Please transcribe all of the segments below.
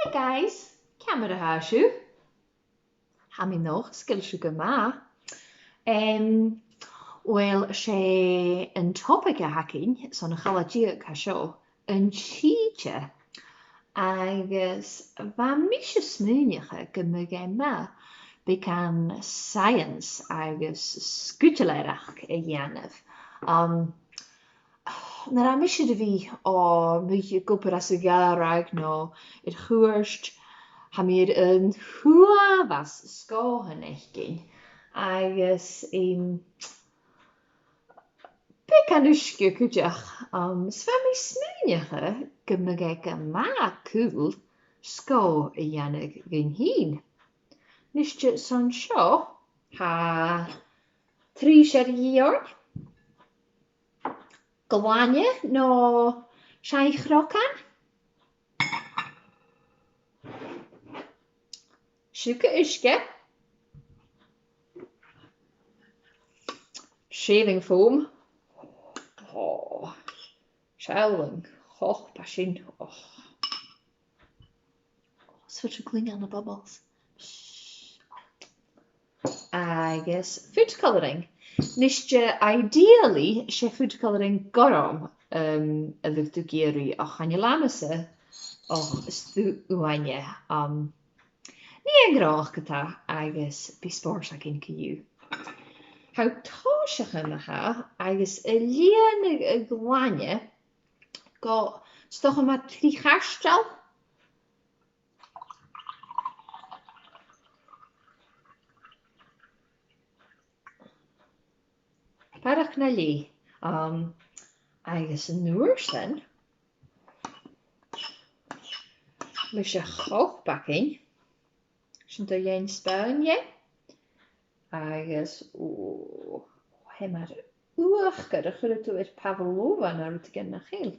Hey guys, camera hashu. Hami nog skilshu gama. Well, she een topic hacking, son chalagiak hasho, een cheetah. Agus va misha smúnecha gymygema becan science agus sguidlearachd dèanamh. Na misha de vi o mi gopur as Sgoil-Àraich no it chuirst ha mir een hua was Sgòthan echgin agus becan uske kujach sva mi smúnecha gymygega ma cool Sgoil-Àraich gyn hyn. Nisje son seo ha 3 jaar Gwaine no saidheans. Siúca uisce. Shaving foam. Oh, shelling. Oh, passion. Oh. Such a cling on the bubbles. I guess food colouring. Nisje ideally she food colouring gorom a bhíochtú géirí a chanelamasa stu uaine ní angrách gotá agus bí spórs a cin ciú. How táisecha macha agus a líon a gláine go stocha ma trí chastal. Parach na lí agus an nuair sin mu sé chochbacin sin do dhéon Spáine agus he mar uachgad a chur tú pavlova na rút gan na chéil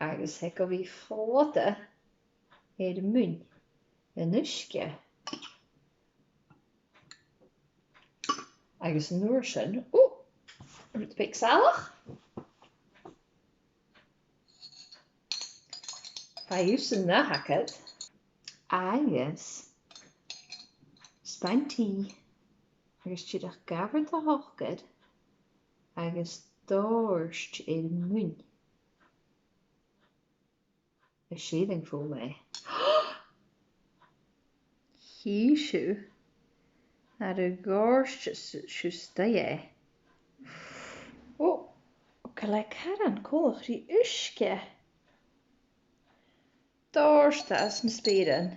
agus he go bhí flotte mún in uisce agus an nuair sin rút pixelach Fáúsan na hacad agus spantí agus tíadach gabhart a hochgad agus dóirst mún a shaving foam Híisiú ar a gcóirst siústa go le caran cólach rí uisce dóirsta as na spéireann.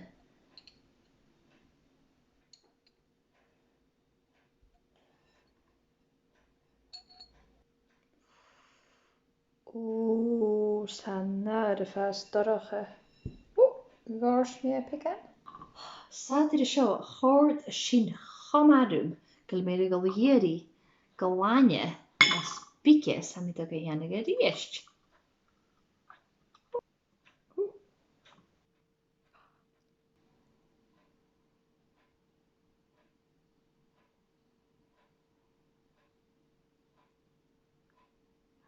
Sa náir a fás dorocha. Gcóirst mé pican? Sáidir seo chord sin chamadúm go méidir go dhéirí go láine na spíce sa mi do go dhéanana go ríist.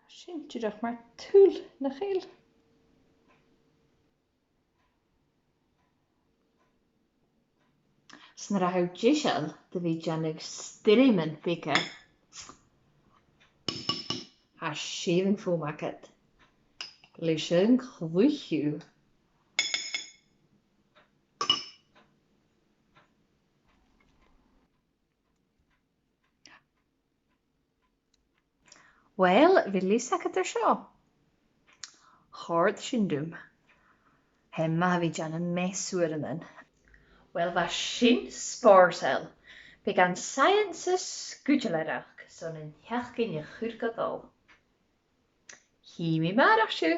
Sin tíadach mar túil na chéil. Sna raibh díseal de bhí deannaigh stirimen pica a shaving foam acad leis an chluichiú. Well, bhí lís acad ar seo. Chord sin dúm. He ma bhí deanna mesúireann. Well, bha sin spórsel began science Sgoil-Àraich son an heachcin a chuir godal. Hí mi mar asú.